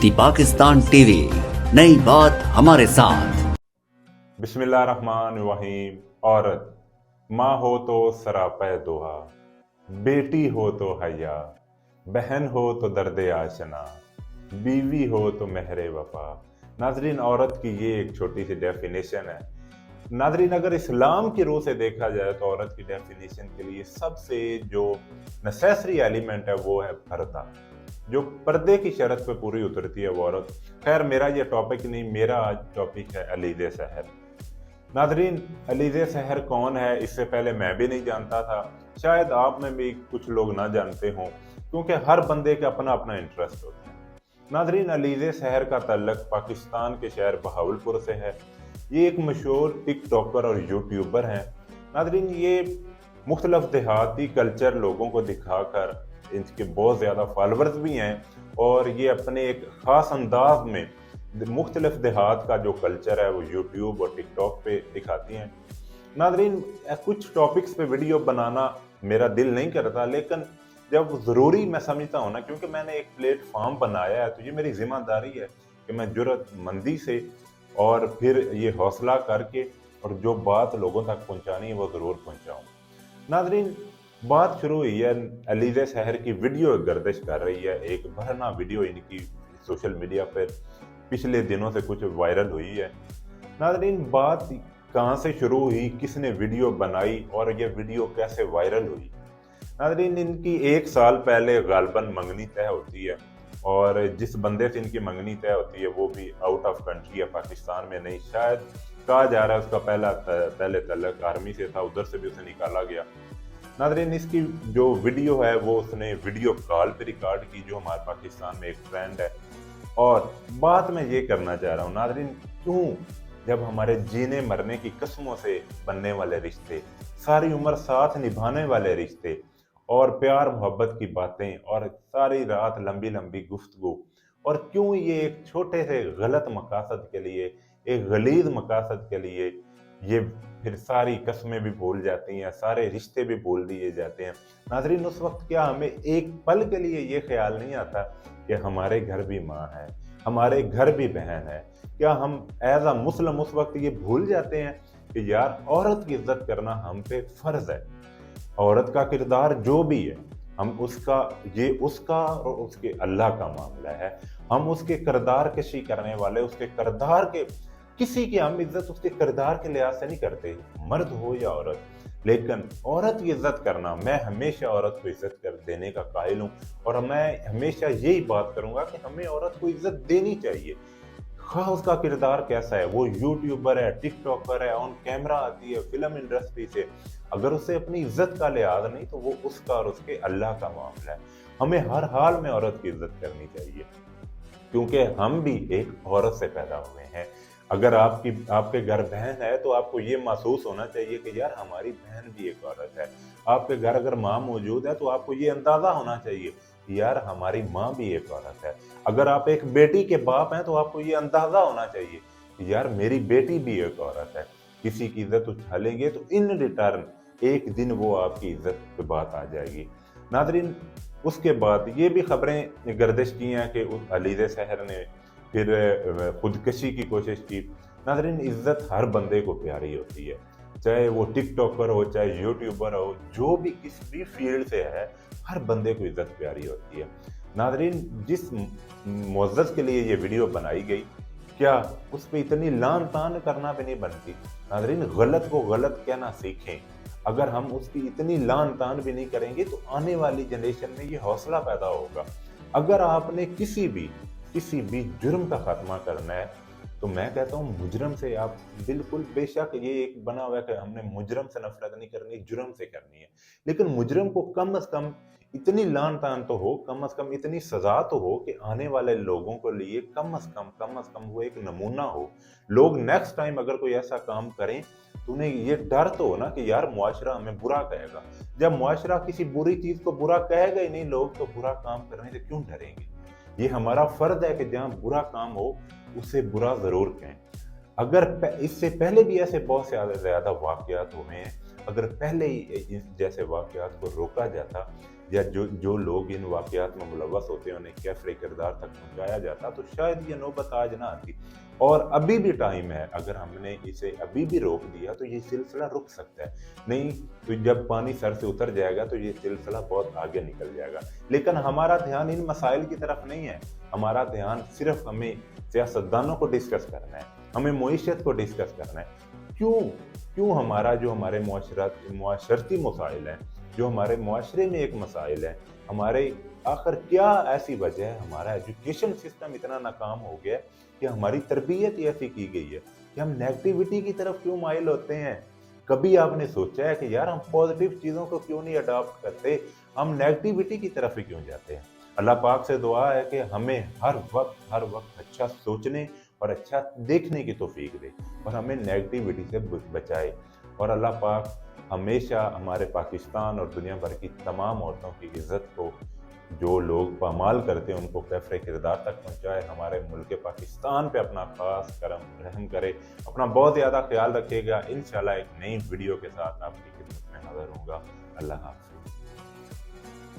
दी Pakistan TV, नई बात हमारे साथ। बिस्मिल्लाहिर्रहमानिर्रहीम। औरत माँ हो तो सरापै दोहा, बेटी हो तो हया, बहन हो तो दर्द आशना, बीवी हो तो महरे वफा। नाजरीन, औरत की ये एक छोटी सी डेफिनेशन है। नाजरीन, अगर इस्लाम की रूह से देखा जाए तो औरत की डेफिनेशन के लिए सबसे जो नेसेसरी एलिमेंट है वो है पर्दा। जो पर्दे की शर्त पे पूरी उतरती है वो औरत। खैर, मेरा ये टॉपिक नहीं, मेरा आज टॉपिक है अलीज़े सहर। नाजरीन, अलीज़े सहर कौन है इससे पहले मैं भी नहीं जानता था। शायद आप में भी कुछ लोग ना जानते हों, क्योंकि हर बंदे का अपना अपना इंटरेस्ट होता है। नाजरीन, अलीज़े सहर का ताल्लुक पाकिस्तान के शहर बहावलपुर से है। ये एक मशहूर टिकटॉकर और यूट्यूबर हैं। नाजरीन, ये मुख्तलिफ देहाती कल्चर लोगों को दिखाकर इनके बहुत ज़्यादा फॉलोअर्स भी हैं, और ये अपने एक ख़ास अंदाज में मुख्तलिफ देहात का जो कल्चर है वो यूट्यूब और टिकटॉक पे दिखाती हैं। नाजरीन, कुछ टॉपिक्स पे वीडियो बनाना मेरा दिल नहीं करता, लेकिन जब ज़रूरी मैं समझता हूँ ना, क्योंकि मैंने एक प्लेटफॉर्म बनाया है तो ये मेरी जिम्मेदारी है कि मैं जुर्रतमंदी से और फिर ये हौसला करके और जो बात लोगों तक पहुँचानी है वो ज़रूर पहुँचाऊँ। नाजरीन, बात शुरू हुई है, अलीज़े सहर की वीडियो गर्दिश कर रही है। एक भरना वीडियो इनकी सोशल मीडिया पर पिछले दिनों से कुछ वायरल हुई है। नाजरीन, बात कहाँ से शुरू हुई, किसने वीडियो बनाई और ये वीडियो कैसे वायरल हुई। नाजरीन, इनकी एक साल पहले गालबन मंगनी तय होती है, और जिस बंदे से इनकी मंगनी तय होती है वो भी आउट ऑफ कंट्री है, पाकिस्तान में नहीं। शायद कहा जा रहा है उसका पहले तल्लक आर्मी से था, उधर से भी उसे निकाला गया। नाजरीन, इसकी जो वीडियो है वो उसने वीडियो कॉल पे रिकॉर्ड की, जो हमारे पाकिस्तान में एक फ्रेंड है। और बात मैं ये करना चाह रहा हूँ नाजरीन, क्यों जब हमारे जीने मरने की कस्मों से बनने वाले रिश्ते, सारी उम्र साथ निभाने वाले रिश्ते और प्यार मोहब्बत की बातें और सारी रात लंबी लंबी गुफ्तगू, और क्यों ये एक छोटे से गलत मकासद के लिए, एक गलीज मकासद के लिए ये फिर सारी कस्में भी भूल जाती हैं, सारे रिश्ते भी भूल दिए जाते हैं। नाजरीन, उस वक्त क्या हमें एक पल के लिए ये ख्याल नहीं आता कि हमारे घर भी माँ है, हमारे घर भी बहन है? क्या हम एज अ मुस्लिम उस वक्त ये भूल जाते हैं कि यार औरत की इज्जत करना हम पे फर्ज है। औरत का किरदार जो भी है, हम उसका, ये उसका और उसके अल्लाह का मामला है। हम उसके किरदार कशी करने वाले, उसके किरदार के किसी की हम इज्जत उसके किरदार के लिहाज से नहीं करते, मर्द हो या औरत। लेकिन औरत की इज्जत करना, मैं हमेशा औरत को इज्जत कर देने का कायल हूँ, और मैं हमेशा यही बात करूंगा कि हमें औरत को इज्जत देनी चाहिए। हाँ, उसका किरदार कैसा है, वो यूट्यूबर है, टिकटॉकर है, ऑन कैमरा आती है, फिल्म इंडस्ट्री से, अगर उसे अपनी इज्जत का लिहाज नहीं तो वो उसका और उसके अल्लाह का मामला है। हमें हर हाल में औरत की इज्जत करनी चाहिए, क्योंकि हम भी एक औरत से पैदा हुए हैं। अगर आपके घर बहन है तो आपको ये महसूस होना चाहिए कि यार हमारी बहन भी एक औरत है। आपके घर अगर माँ मौजूद है तो आपको ये अंदाजा होना चाहिए कि यार हमारी माँ भी एक औरत है। अगर आप एक बेटी के बाप हैं तो आपको ये अंदाजा होना चाहिए कि यार मेरी बेटी भी एक औरत है। किसी की इज्जत उछालेंगे तो इन रिटर्न एक दिन वो आपकी इज्जत पे बात आ जाएगी। नाजरीन, उसके बाद ये भी खबरें गर्दिश की हैं कि उस अलीज़े सहर ने फिर खुदकशी की कोशिश की। नाजरीन, इज्जत हर बंदे को प्यारी होती है, चाहे वो टिकटॉकर हो, चाहे यूट्यूबर हो, जो भी किस भी फील्ड से है, हर बंदे को इज्जत प्यारी होती है। नाजरीन, जिस मुअज़्ज़ज़ के लिए ये वीडियो बनाई गई, क्या उस पर इतनी लान तान करना भी नहीं बनती? नाजरीन, गलत को गलत कहना सीखें। अगर हम उसकी इतनी लान तान भी नहीं करेंगे तो आने वाली जनरेशन में ये हौसला पैदा होगा। अगर आपने किसी भी जुर्म का खात्मा करना है तो मैं कहता हूँ मुजरम से आप बिल्कुल, बेशक ये एक बना हुआ है कि हमने मुजरम से नफरत नहीं करनी, जुर्म से करनी है, लेकिन मुजरम को कम से कम इतनी लान तान तो हो, कम से कम इतनी सजा तो हो कि आने वाले लोगों को लिए कम से कम वो एक नमूना हो। लोग नेक्स्ट टाइम अगर कोई ऐसा काम करें तो उन्हें ये डर तो हो ना कि यार मुआशरा हमें बुरा कहेगा। जब मुआशरा किसी बुरी चीज को बुरा कहेगा ही नहीं, लोग तो बुरा काम करने से क्यों डरेंगे? ये हमारा फर्ज है कि जहाँ बुरा काम हो उसे बुरा जरूर कहें। अगर इससे पहले भी ऐसे बहुत से ज्यादा वाकयात हुए हैं, अगर पहले ही इस जैसे वाकयात को रोका जाता, یا جو لوگ ان واقعات میں ملوث ہوتے ہیں انہیں کیفر کردار تک پہنچایا جاتا تو شاید یہ نوبت آج نہ آتی. اور ابھی بھی ٹائم ہے، اگر ہم نے اسے ابھی بھی روک دیا تو یہ سلسلہ رک سکتا ہے. نہیں تو جب پانی سر سے اتر جائے گا تو یہ سلسلہ بہت آگے نکل جائے گا. لیکن ہمارا دھیان ان مسائل کی طرف نہیں ہے، ہمارا دھیان صرف ہمیں سیاستدانوں کو ڈسکس کرنا ہے، ہمیں معیشت کو ڈسکس کرنا ہے. کیوں ہمارا جو ہمارے معاشرتی مسائل ہیں، جو ہمارے معاشرے میں ایک مسائل ہیں، ہمارے آخر کیا ایسی وجہ ہے ہمارا ایجوکیشن سسٹم اتنا ناکام ہو گیا کہ ہماری تربیت ایسی کی گئی ہے کہ ہم نیگیٹیوٹی کی طرف کیوں مائل ہوتے ہیں؟ کبھی آپ نے سوچا ہے کہ یار ہم پازیٹیو چیزوں کو کیوں نہیں اڈاپٹ کرتے، ہم نیگیٹیوٹی کی طرف ہی کیوں جاتے ہیں؟ اللہ پاک سے دعا ہے کہ ہمیں ہر وقت اچھا سوچنے اور اچھا دیکھنے کی توفیق دے اور ہمیں نیگیٹیوٹی سے بچائے. اور اللہ پاک ہمیشہ ہمارے پاکستان اور دنیا بھر کی تمام عورتوں کی عزت کو، جو لوگ پامال کرتے ہیں ان کو کیفر کردار تک پہنچائے. ہمارے ملک پاکستان پہ اپنا خاص کرم رحم کرے. اپنا بہت زیادہ خیال رکھیے گا. انشاءاللہ ایک نئی ویڈیو کے ساتھ آپ کی خدمت میں حاضر ہوں گا. اللہ حافظ.